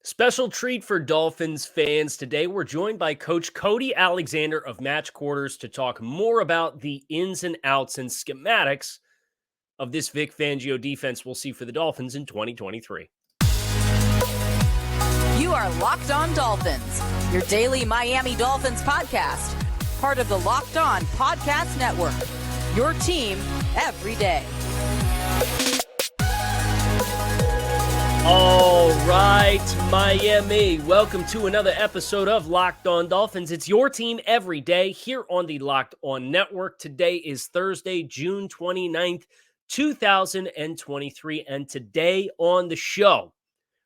Special treat for Dolphins fans. Today, we're joined by Coach Cody Alexander of Match Quarters to talk more about the ins and outs and schematics of this Vic Fangio defense we'll see for the Dolphins in 2023. You are Locked On Dolphins, your daily Miami Dolphins podcast, part of the Locked On Podcast Network, your team every day. All right, Miami, welcome to another episode of Locked On Dolphins. It's your team every day here on the Locked On Network. Today is Thursday, June 29th, 2023, and today on the show,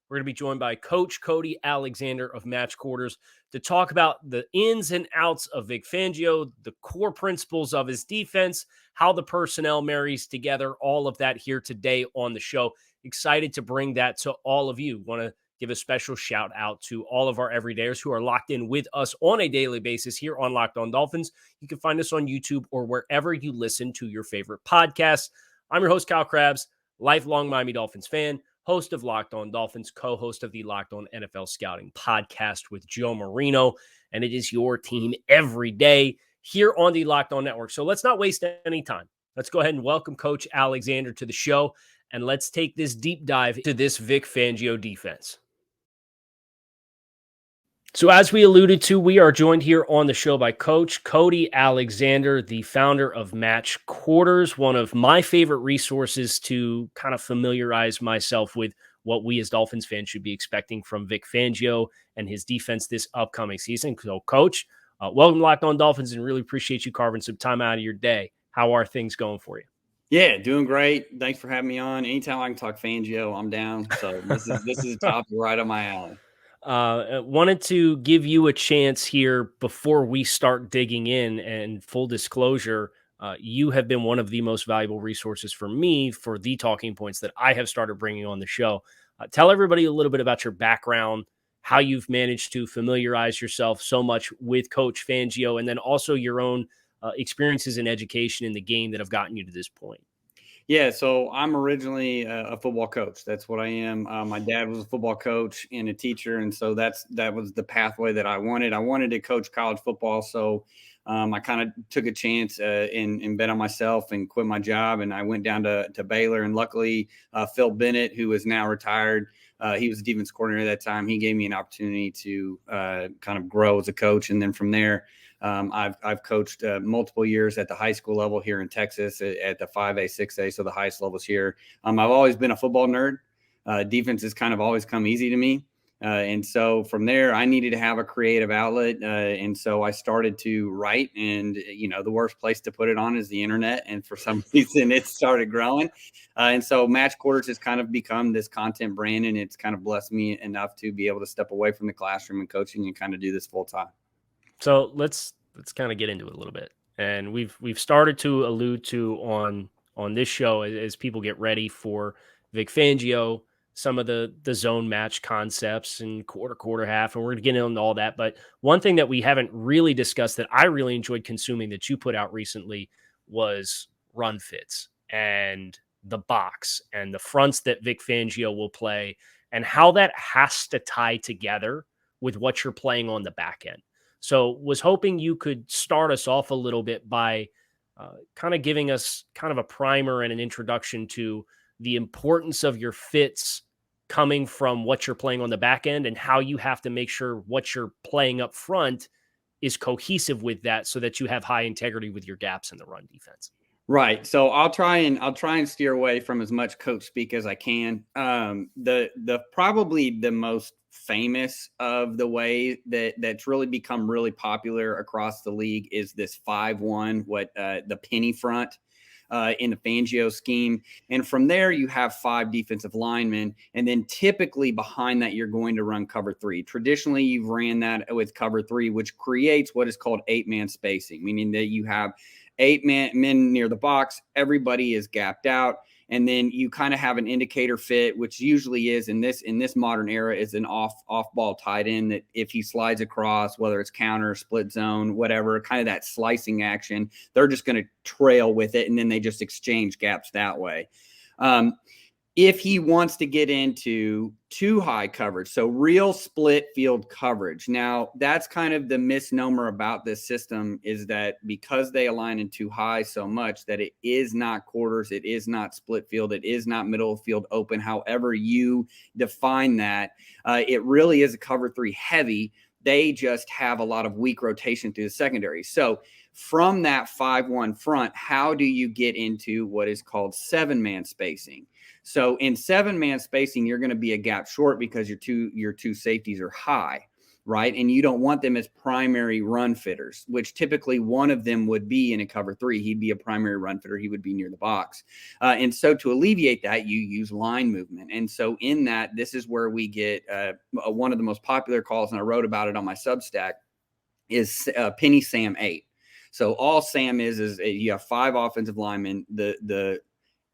we're going to be joined by Coach Cody Alexander of Match Quarters to talk about the ins and outs of Vic Fangio, the core principles of his defense, how the personnel marries together, all of that here today on the show. Excited to bring that to all of you. Want to give a special shout out to all of our everydayers who are locked in with us on a daily basis here on Locked On Dolphins. You can find us on YouTube or wherever you listen to your favorite podcasts. I'm your host, Kyle Krabs, lifelong Miami Dolphins fan, host of Locked On Dolphins, co-host of the Locked On NFL Scouting podcast with Joe Marino, and it is your team every day here on the Locked On Network. So let's not waste any time. Let's go ahead and welcome Coach Alexander to the show, and let's take this deep dive into this Vic Fangio defense. So as we alluded to, we are joined here on the show by Coach Cody Alexander, the founder of Match Quarters, one of my favorite resources to kind of familiarize myself with what we as Dolphins fans should be expecting from Vic Fangio and his defense this upcoming season. So, Coach, welcome to Locked On Dolphins, and really appreciate you carving some time out of your day. How are things going for you? Yeah, doing great. Thanks for having me on. Anytime I can talk Fangio, I'm down. So this is a topic right up my alley. Wanted to give you a chance here before we start digging in, and full disclosure, you have been one of the most valuable resources for me for the talking points that I have started bringing on the show. Tell everybody a little bit about your background, how you've managed to familiarize yourself so much with Coach Fangio, and then also your own experiences in education in the game that have gotten you to this point. Yeah, so I'm originally a football coach. That's what I am. My dad was a football coach and a teacher, and so that was the pathway that I wanted. I wanted to coach college football, so I kind of took a chance and bet on myself and quit my job, and I went down to Baylor. And luckily, Phil Bennett, who is now retired, he was the defense coordinator at that time. He gave me an opportunity to kind of grow as a coach, and then from there, I've coached multiple years at the high school level here in Texas at the 5A, 6A, so the highest levels here. I've always been a football nerd. Defense has kind of always come easy to me. And so from there, I needed to have a creative outlet. And so I started to write, and, the worst place to put it on is the internet. And for some reason, it started growing. And so Match Quarters has kind of become this content brand, and it's kind of blessed me enough to be able to step away from the classroom and coaching and kind of do this full time. So let's kind of get into it a little bit. And we've started to allude to on this show as people get ready for Vic Fangio, some of the zone match concepts and quarter, half, and we're going to get into all that. But one thing that we haven't really discussed that I really enjoyed consuming that you put out recently was run fits and the box and the fronts that Vic Fangio will play and how that has to tie together with what you're playing on the back end. So was hoping you could start us off a little bit by kind of giving us kind of a primer and an introduction to the importance of your fits coming from what you're playing on the back end and how you have to make sure what you're playing up front is cohesive with that so that you have high integrity with your gaps in the run defense. Right. So I'll try and steer away from as much coach speak as I can. The probably the most famous of the way that's really become really popular across the league is this 5-1, the penny front in the Fangio scheme. And from there, you have 5 defensive linemen. And then typically behind that, you're going to run cover 3. Traditionally, you've ran that with cover 3, which creates what is called 8-man spacing, meaning that you have 8 men near the box. Everybody is gapped out. And then you kind of have an indicator fit, which usually is in this modern era is an off ball tight end that if he slides across, whether it's counter, split zone, whatever, kind of that slicing action, they're just going to trail with it. And then they just exchange gaps that way. if he wants to get into too high coverage, so real split field coverage. Now, that's kind of the misnomer about this system, is that because they align in too high so much, that it is not quarters, it is not split field, it is not middle of field open, however you define that. It really is a cover 3 heavy. They just have a lot of weak rotation through the secondary. So from that 5-1 front, how do you get into what is called 7-man spacing? So in 7-man spacing, you're going to be a gap short because your two safeties are high, right? And you don't want them as primary run fitters, which typically one of them would be in a cover 3. He'd be a primary run fitter. He would be near the box. And so to alleviate that, you use line movement. And so in that, this is where we get one of the most popular calls, and I wrote about it on my Substack, is Penny Sam 8. So all Sam is you have 5 offensive linemen. The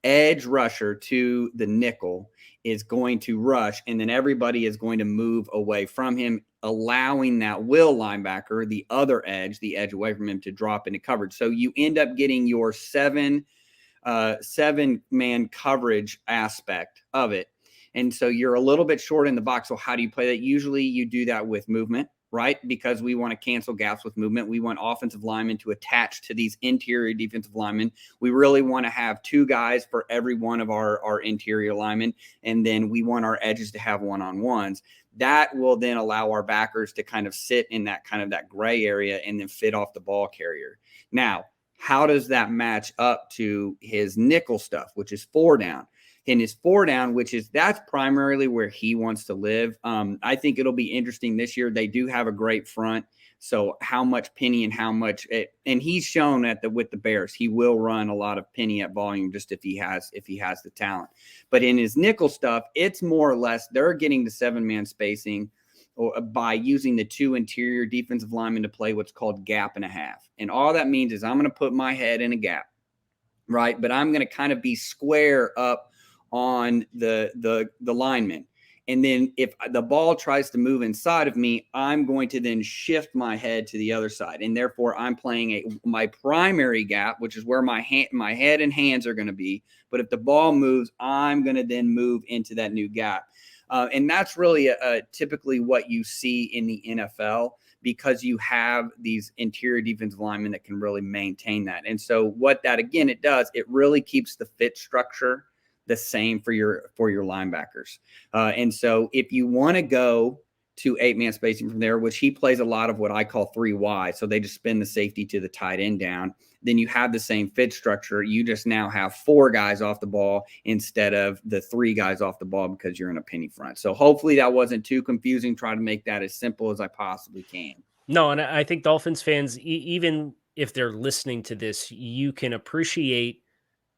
edge rusher to the nickel is going to rush, and then everybody is going to move away from him, allowing that will linebacker, the other edge, the edge away from him, to drop into coverage. So you end up getting your 7-man coverage aspect of it. And so you're a little bit short in the box. So how do you play that? Usually you do that with movement, right? Because we want to cancel gaps with movement. We want offensive linemen to attach to these interior defensive linemen. We really want to have 2 guys for every one of our interior linemen. And then we want our edges to have one-on-ones. That will then allow our backers to kind of sit in that kind of that gray area and then fit off the ball carrier. Now, how does that match up to his nickel stuff, which is 4 down? In his 4 down, that's primarily where he wants to live. I think it'll be interesting this year. They do have a great front. So how much Penny and how much and he's shown with the Bears, he will run a lot of Penny at volume just if he has the talent. But in his nickel stuff, it's more or less they're getting the 7-man spacing by using the 2 interior defensive linemen to play what's called gap and a half. And all that means is I'm going to put my head in a gap, right? But I'm going to kind of be square up on the lineman. And then if the ball tries to move inside of me, I'm going to then shift my head to the other side. And therefore I'm playing my primary gap, which is where my head and hands are going to be. But if the ball moves, I'm going to then move into that new gap. And that's really typically what you see in the NFL, because you have these interior defensive linemen that can really maintain that. And so what that, again, it does, it really keeps the fit structure the same for your linebackers. And so if you want to go to 8-man spacing from there, which he plays a lot of what I call 3 wide. So they just spin the safety to the tight end down. Then you have the same fit structure. You just now have 4 guys off the ball instead of the 3 guys off the ball because you're in a penny front. So hopefully that wasn't too confusing. Try to make that as simple as I possibly can. No, and I think Dolphins fans, even if they're listening to this, you can appreciate,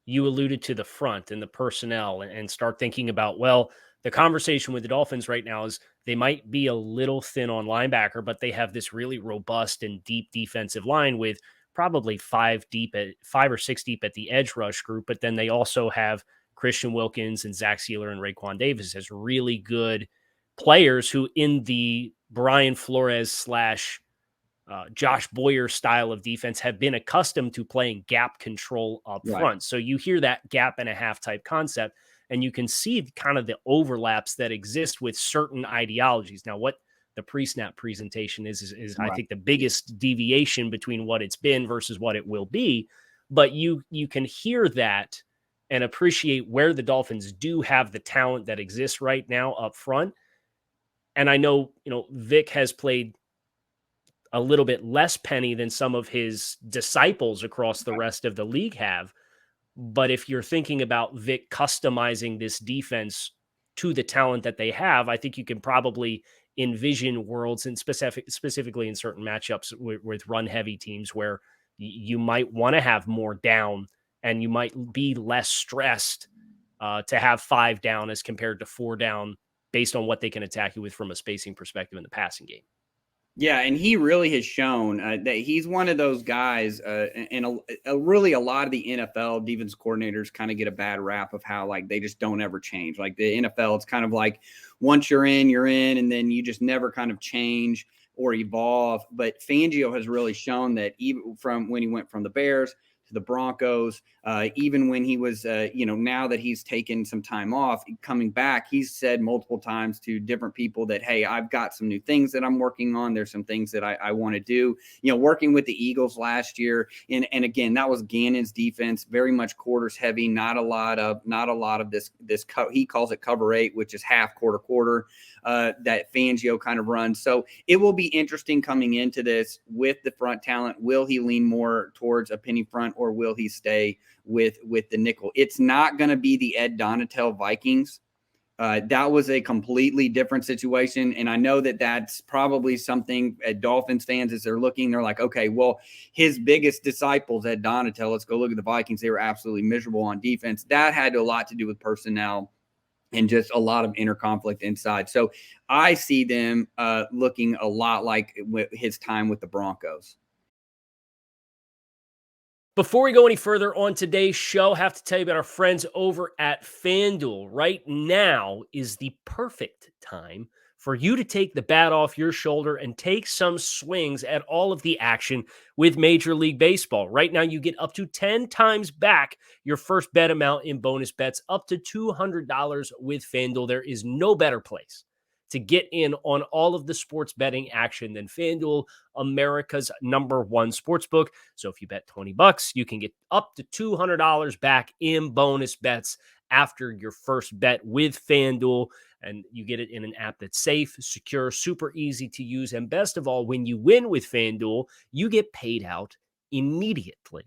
you alluded to the front and the personnel, and start thinking about, well, the conversation with the Dolphins right now is they might be a little thin on linebacker, but they have this really robust and deep defensive line with probably 5 or 6 deep at the edge rush group. But then they also have Christian Wilkins and Zach Sealer and Raekwon Davis as really good players who, in the Brian Flores / Josh Boyer style of defense, have been accustomed to playing gap control up front. So you hear that gap and a half type concept, and you can see kind of the overlaps that exist with certain ideologies. Now, what the pre-snap presentation is I think the biggest deviation between what it's been versus what it will be. But you can hear that and appreciate where the Dolphins do have the talent that exists right now up front. And I know, Vic has played a little bit less penny than some of his disciples across the rest of the league have. But if you're thinking about Vic customizing this defense to the talent that they have, I think you can probably envision worlds, and specifically in certain matchups with run heavy teams, where you might want to have more down and you might be less stressed to have 5 down as compared to 4 down, based on what they can attack you with from a spacing perspective in the passing game. Yeah, and he really has shown that he's one of those guys, and really a lot of the NFL defense coordinators kind of get a bad rap of how, like, they just don't ever change. Like the NFL, it's kind of like once you're in, and then you just never kind of change or evolve. But Fangio has really shown that, even from when he went from the Bears to the Broncos. Even when he was, now that he's taken some time off, coming back, he's said multiple times to different people that, hey, I've got some new things that I'm working on. There's some things that I want to do. Working with the Eagles last year, and again, that was Gannon's defense, very much quarters heavy. Not a lot of this. He calls it cover 8, which is half quarter. That Fangio kind of runs. So it will be interesting coming into this with the front talent. Will he lean more towards a penny front, or will he stay with the nickel? It's not going to be the Ed Donatel Vikings. That was a completely different situation. And I know that that's probably something at Dolphins fans, as they're looking, they're like, okay, well, his biggest disciples, Ed Donatel, let's go look at the Vikings. They were absolutely miserable on defense. That had a lot to do with personnel and just a lot of inner conflict inside. So I see them looking a lot like his time with the Broncos. Before we go any further on today's show, I have to tell you about our friends over at FanDuel. Right now is the perfect time for you to take the bat off your shoulder and take some swings at all of the action with Major League Baseball. Right now, you get up to 10 times back your first bet amount in bonus bets, up to $200 with FanDuel. There is no better place to get in on all of the sports betting action than FanDuel, America's #1 sportsbook. So if you bet $20, you can get up to $200 back in bonus bets after your first bet with FanDuel. And you get it in an app that's safe, secure, super easy to use. And best of all, when you win with FanDuel, you get paid out immediately.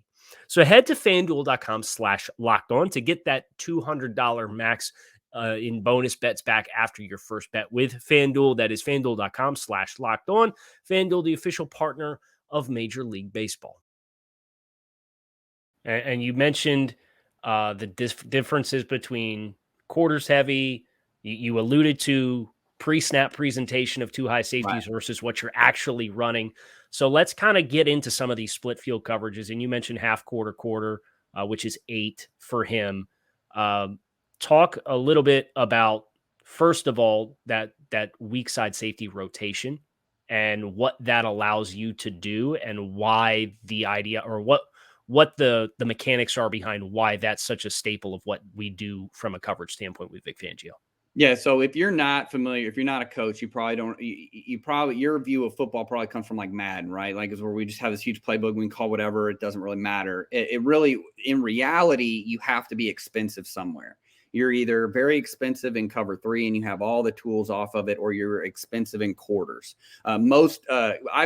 So head to FanDuel.com/lockedon to get that $200 max in bonus bets back after your first bet with FanDuel. That is FanDuel.com/lockedon. FanDuel, the official partner of Major League Baseball. And you mentioned the differences between quarters heavy. You alluded to pre-snap presentation of two high safeties versus what you're actually running. So let's kind of get into some of these split field coverages. And you mentioned half quarter, which is 8 for him. Talk a little bit about, first of all, that weak side safety rotation and what that allows you to do, and why the idea, or what the mechanics are behind why that's such a staple of what we do from a coverage standpoint with Vic Fangio. Yeah. So if you're not familiar, if you're not a coach, you probably don't, your view of football probably comes from like Madden, right? Like, is where we just have this huge playbook. We can call whatever. It doesn't really matter. It really, in reality, you have to be expensive somewhere. You're either very expensive in cover 3 and you have all the tools off of it, or you're expensive in quarters. I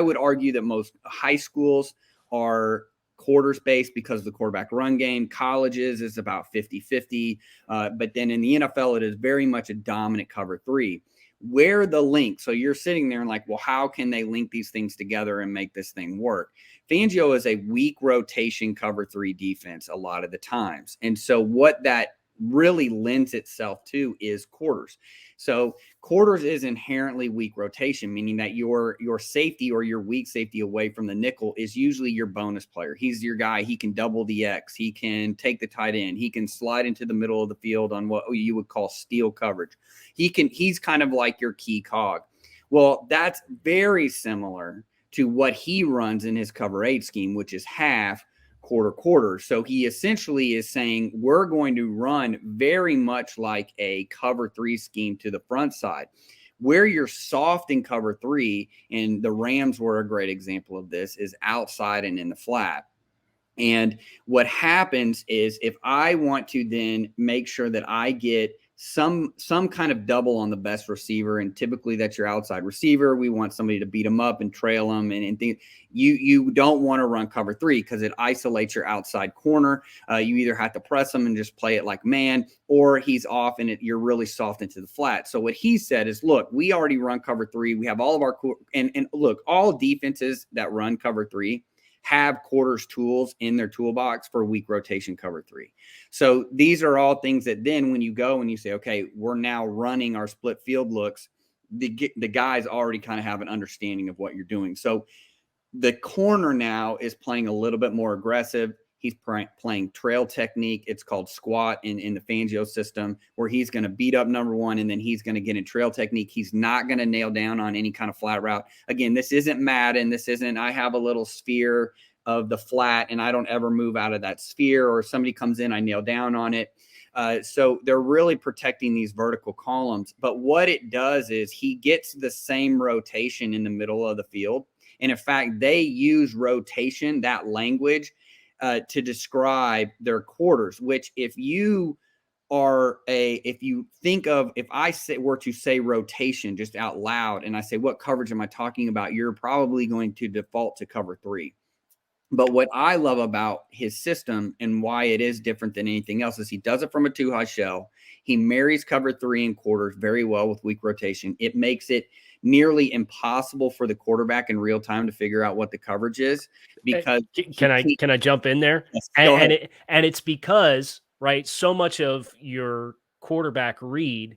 would argue that most high schools are quarters based because of the quarterback run game. Colleges is about 50-50. But then in the NFL, it is very much a dominant cover 3. Where the link, so you're sitting there and like, well, how can they link these things together and make this thing work? Fangio is a weak rotation cover 3 defense a lot of the times. And so what that really lends itself to is quarters. So quarters is inherently weak rotation, meaning that your safety or your weak safety away from the nickel is usually your bonus player. He's your guy. He can double the X. He can take the tight end. He can slide into the middle of the field on what you would call steal coverage. He's kind of like your key cog. Well, that's very similar to what he runs in his cover 8 scheme, which is half quarter. So he essentially is saying we're going to run very much like a cover 3 scheme to the front side. Where you're soft in cover 3, and the Rams were a great example of this, is outside and in the flat. And what happens is, if I want to then make sure that I get some kind of double on the best receiver, and typically that's your outside receiver, we want somebody to beat them up and trail them and things. You don't want to run cover 3 because it isolates your outside corner. You either have to press them and just play it like man, or he's off and you're really soft into the flat. So what he said is, look, we already run cover 3. We have all of our and look, all defenses that run cover 3 have quarters tools in their toolbox for weak rotation cover 3. So these are all things that then when you go and you say, okay, we're now running our split field looks, the guys already kind of have an understanding of what you're doing. So the corner now is playing a little bit more aggressive. He's playing trail technique. It's called squat in the Fangio system, where he's going to beat up number 1 and then he's going to get in trail technique. He's not going to nail down on any kind of flat route. Again, this isn't Madden. This isn't I have a little sphere of the flat, and I don't ever move out of that sphere, or if somebody comes in, I nail down on it. So they're really protecting these vertical columns. But what it does is he gets the same rotation in the middle of the field. And in fact, they use rotation, that language, to describe their quarters, which if you think of, if I were to say rotation just out loud and I say, what coverage am I talking about? You're probably going to default to cover 3. But what I love about his system and why it is different than anything else is he does it from a 2-high shell. He marries cover 3 and quarters very well with weak rotation. It makes it nearly impossible for the quarterback in real time to figure out what the coverage is, because can I jump in there? Yes, and it's because, right, so much of your quarterback read,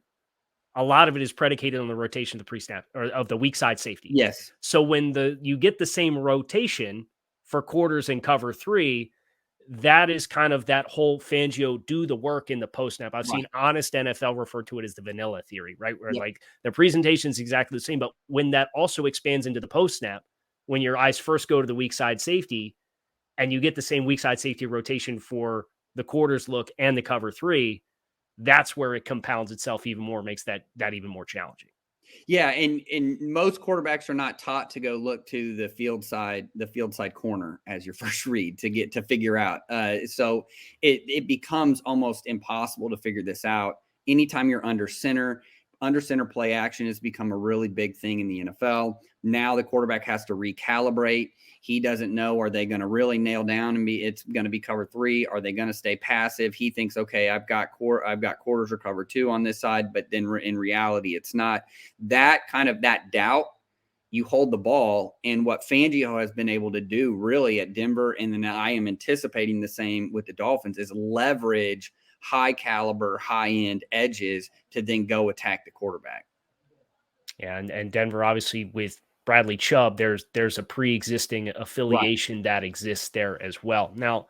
a lot of it is predicated on the rotation of the pre-snap or of the weak side safety. Yes. So when you get the same rotation for quarters and cover 3, that is kind of that whole Fangio do the work in the post snap. I've seen honest NFL refer to it as the vanilla theory, right? Where like the presentation is exactly the same, but when that also expands into the post snap, when your eyes first go to the weak side safety and you get the same weak side safety rotation for the quarters look and the cover 3, that's where it compounds itself even more, makes that even more challenging. Yeah, and most quarterbacks are not taught to go look to the field side corner as your first read to figure out. So it becomes almost impossible to figure this out. Anytime you're under center play action has become a really big thing in the NFL. Now the quarterback has to recalibrate. He doesn't know, are they going to really nail down and it's going to be cover 3? Are they going to stay passive? He thinks, okay, I've got quarters or cover 2 on this side, but then in reality, it's not. That doubt, you hold the ball. And what Fangio has been able to do really at Denver, and then I am anticipating the same with the Dolphins, is leverage high caliber, high end edges to then go attack the quarterback. Yeah. And Denver, obviously with Bradley Chubb, there's a pre-existing affiliation that exists there as well. Now,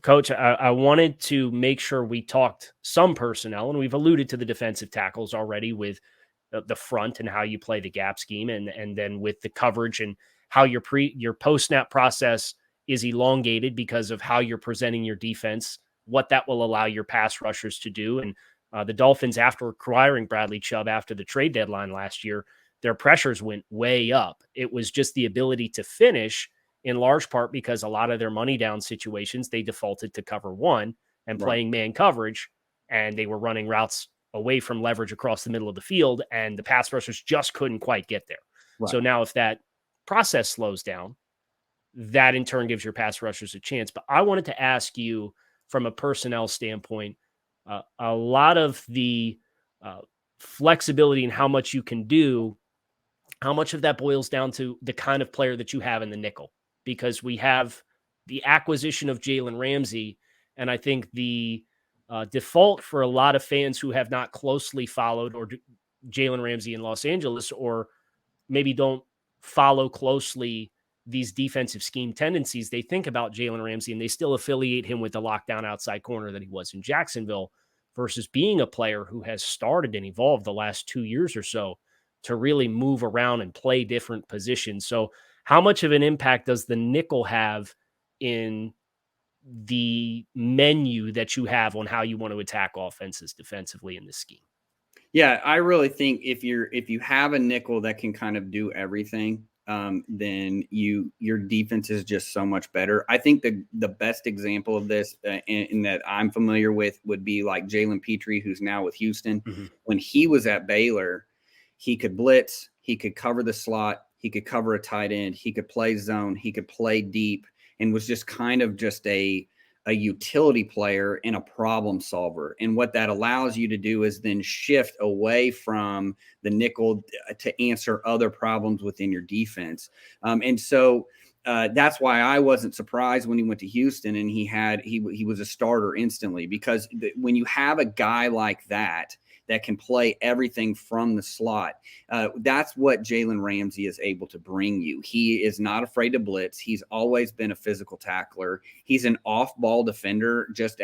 Coach, I wanted to make sure we talked some personnel, and we've alluded to the defensive tackles already with the front and how you play the gap scheme, and then with the coverage and how your post-snap process is elongated because of how you're presenting your defense, what that will allow your pass rushers to do. And the Dolphins, after acquiring Bradley Chubb after the trade deadline last year, their pressures went way up. It was just the ability to finish, in large part because a lot of their money down situations, they defaulted to cover 1 and playing man coverage, and they were running routes away from leverage across the middle of the field, and the pass rushers just couldn't quite get there. Right. So now if that process slows down, that in turn gives your pass rushers a chance. But I wanted to ask you, from a personnel standpoint, a lot of the flexibility in how much you can do, how much of that boils down to the kind of player that you have in the nickel? Because we have the acquisition of Jalen Ramsey, and I think the default for a lot of fans who have not closely followed or Jalen Ramsey in Los Angeles, or maybe don't follow closely these defensive scheme tendencies, they think about Jalen Ramsey and they still affiliate him with the lockdown outside corner that he was in Jacksonville, versus being a player who has started and evolved the last 2 years or so to really move around and play different positions. So how much of an impact does the nickel have in the menu that you have on how you want to attack offenses defensively in this scheme? Yeah, I really think if you have a nickel that can kind of do everything, then your defense is just so much better. I think the best example of this in that I'm familiar with would be like Jalen Petrie, who's now with Houston. Mm-hmm. When he was at Baylor, he could blitz, he could cover the slot, he could cover a tight end, he could play zone, he could play deep, and was just kind of just a utility player and a problem solver. And what that allows you to do is then shift away from the nickel to answer other problems within your defense. And so that's why I wasn't surprised when he went to Houston and he was a starter instantly, because when you have a guy like that can play everything from the slot, that's what Jalen Ramsey is able to bring you. He is not afraid to blitz. He's always been a physical tackler. He's an off-ball defender, just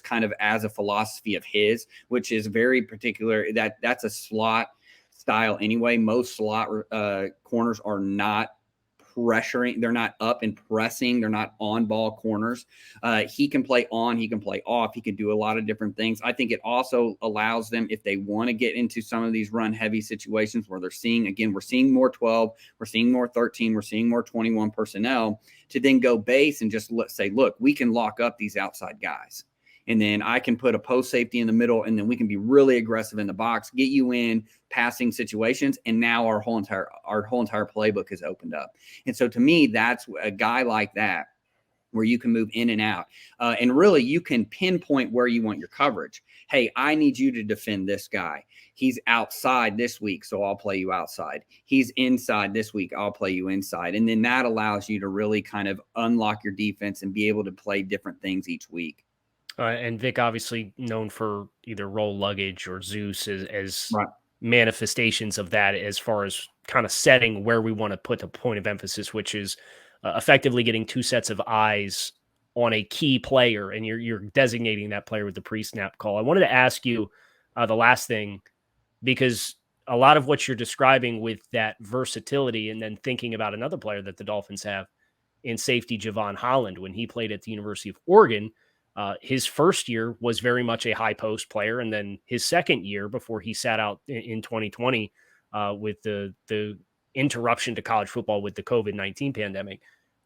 kind of as a philosophy of his, which is very particular. That's a slot style anyway. Most slot corners are not pressuring. They're not up and pressing. They're not on ball corners. He can play on, he can play off. He can do a lot of different things. I think it also allows them, if they want to get into some of these run heavy situations where they're seeing, again, we're seeing more 12, we're seeing more 13, we're seeing more 21 personnel, to then go base and just say, look, we can lock up these outside guys. And then I can put a post safety in the middle, and then we can be really aggressive in the box, get you in passing situations. And now our whole entire playbook is opened up. And so to me, that's a guy like that, where you can move in and out. And really, you can pinpoint where you want your coverage. Hey, I need you to defend this guy. He's outside this week, so I'll play you outside. He's inside this week, I'll play you inside. And then that allows you to really kind of unlock your defense and be able to play different things each week. And Vic, obviously known for either roll luggage or Zeus as Right. manifestations of that, as far as kind of setting where we want to put the point of emphasis, which is effectively getting two sets of eyes on a key player, and you're designating that player with the pre-snap call. I wanted to ask you the last thing, because a lot of what you're describing with that versatility, and then thinking about another player that the Dolphins have in safety, Javon Holland, when he played at the University of Oregon. His first year was very much a high post player. And then his second year, before he sat out in 2020 with the interruption to college football with the COVID-19 pandemic,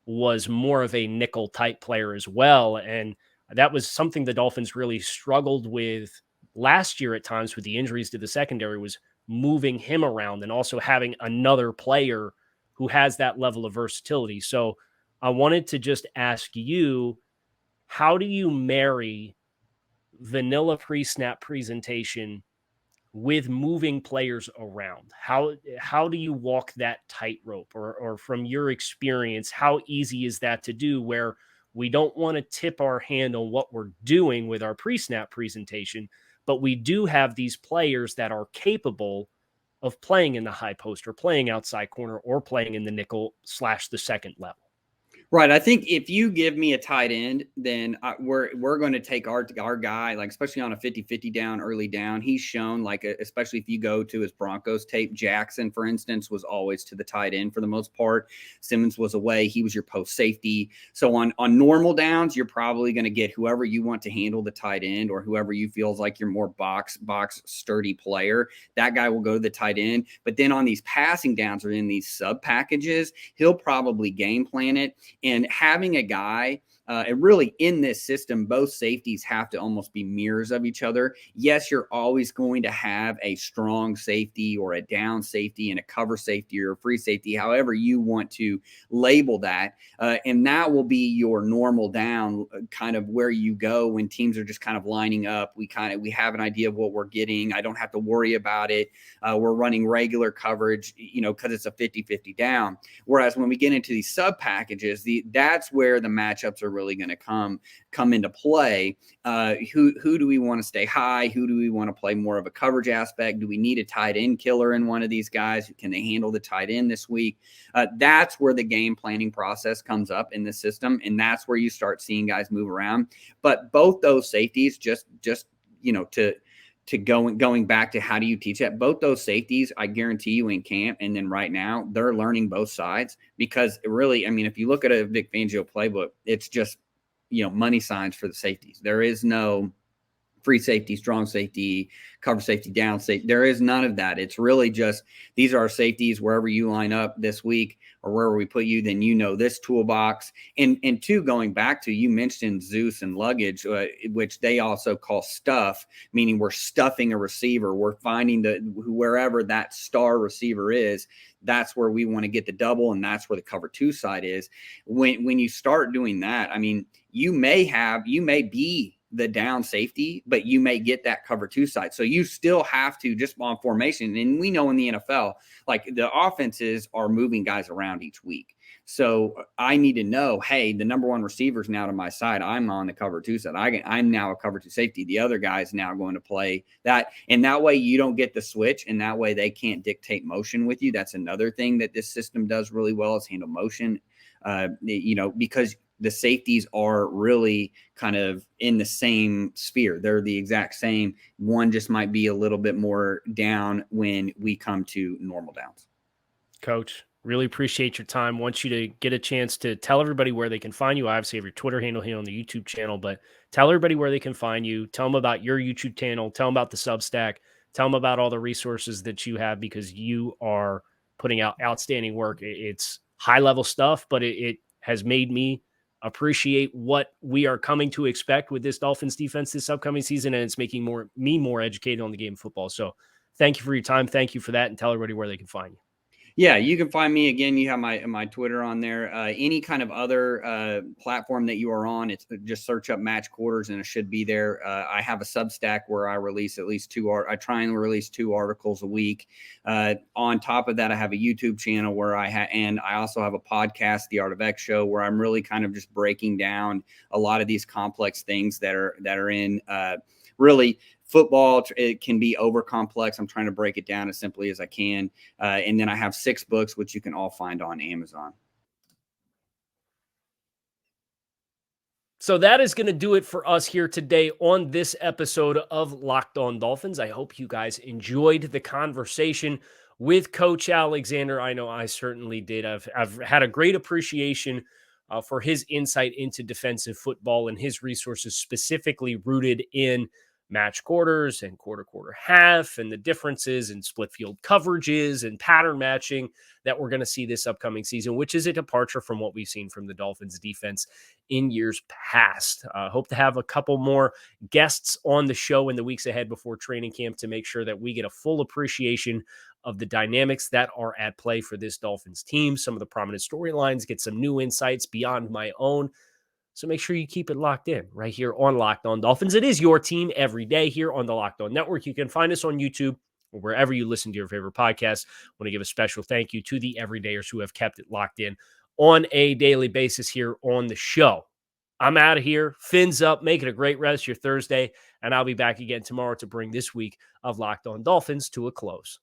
was more of a nickel type player as well. And that was something the Dolphins really struggled with last year at times with the injuries to the secondary, was moving him around and also having another player who has that level of versatility. So I wanted to just ask you, how do you marry vanilla pre-snap presentation with moving players around? How do you walk that tightrope? Or from your experience, how easy is that to do, where we don't want to tip our hand on what we're doing with our pre-snap presentation, but we do have these players that are capable of playing in the high post or playing outside corner or playing in the nickel / the second level? Right. I think if you give me a tight end, then we're going to take our guy, like especially on a 50-50 down, early down. He's shown, like, especially if you go to his Broncos tape, Jackson, for instance, was always to the tight end for the most part. Simmons was away. He was your post safety. So on normal downs, you're probably going to get whoever you want to handle the tight end, or whoever you feels like you're more box sturdy player. That guy will go to the tight end. But then on these passing downs, or in these sub packages, he'll probably game plan it. And having a guy, and really in this system, both safeties have to almost be mirrors of each other. Yes, you're always going to have a strong safety or a down safety and a cover safety or a free safety, however you want to label that. And that will be your normal down, kind of where you go when teams are just kind of lining up. We have an idea of what we're getting. I don't have to worry about it. We're running regular coverage, because it's a 50-50 down. Whereas when we get into these sub packages, that's where the matchups are really going to come into play. Who do we want to stay high? Who do we want to play more of a coverage aspect? Do we need a tight end killer in one of these guys? Can they handle the tight end this week? That's where the game planning process comes up in the system, and that's where you start seeing guys move around. But both those safeties, just to going back to how do you teach that? Both those safeties, I guarantee you, in camp and then right now, they're learning both sides, because really, if you look at a Vic Fangio playbook, it's just, money signs for the safeties. There is no free safety, strong safety, cover safety, down safety. There is none of that. It's really just, these are our safeties. Wherever you line up this week or wherever we put you, then this toolbox. And two, going back to, you mentioned Zeus and luggage, which they also call stuff, meaning we're stuffing a receiver. We're finding wherever that star receiver is, that's where we want to get the double, and that's where the cover two side is. When you start doing that, you may be the down safety, but you may get that cover two side. So you still have to, just on formation. And we know in the NFL, like, the offenses are moving guys around each week. So I need to know, hey, the number one receiver is now to my side. I'm on the cover two side. I'm now a cover two safety. The other guy is now going to play that. And that way you don't get the switch, and that way they can't dictate motion with you. That's another thing that this system does really well, is handle motion, because the safeties are really kind of in the same sphere. They're the exact same. One just might be a little bit more down when we come to normal downs. Coach, Really appreciate your time. Want you to get a chance to tell everybody where they can find you. I obviously have your Twitter handle here on the YouTube channel, but tell everybody where they can find you. Tell them about your YouTube channel. Tell them about the Substack. Tell them about all the resources that you have, because you are putting out outstanding work. It's high level stuff, but it has made me appreciate what we are coming to expect with this Dolphins defense this upcoming season, and it's making me more educated on the game of football. So thank you for your time. Thank you for that, and tell everybody where they can find you. Yeah, you can find me again. You have my Twitter on there. Any kind of other platform that you are on, it's just search up Match Quarters and it should be there. I have a Substack where I release at least I try and release 2 articles a week. On top of that, I have a YouTube channel where and I also have a podcast, The Art of X Show, where I'm really kind of just breaking down a lot of these complex things that are in really. Football, it can be over complex. I'm trying to break it down as simply as I can. And then I have 6 books, which you can all find on Amazon. So that is going to do it for us here today on this episode of Locked On Dolphins. I hope you guys enjoyed the conversation with Coach Alexander. I know I certainly did. I've had a great appreciation for his insight into defensive football and his resources specifically rooted in match quarters and quarter half, and the differences in split field coverages and pattern matching that we're going to see this upcoming season, which is a departure from what we've seen from the Dolphins defense in years past. Hope to have a couple more guests on the show in the weeks ahead before training camp to make sure that we get a full appreciation of the dynamics that are at play for this Dolphins team, some of the prominent storylines, get some new insights beyond my own. So make sure you keep it locked in right here on Locked On Dolphins. It is your team every day here on the Locked On Network. You can find us on YouTube or wherever you listen to your favorite podcasts. I want to give a special thank you to the everydayers who have kept it locked in on a daily basis here on the show. I'm out of here. Fins up. Make it a great rest of your Thursday. And I'll be back again tomorrow to bring this week of Locked On Dolphins to a close.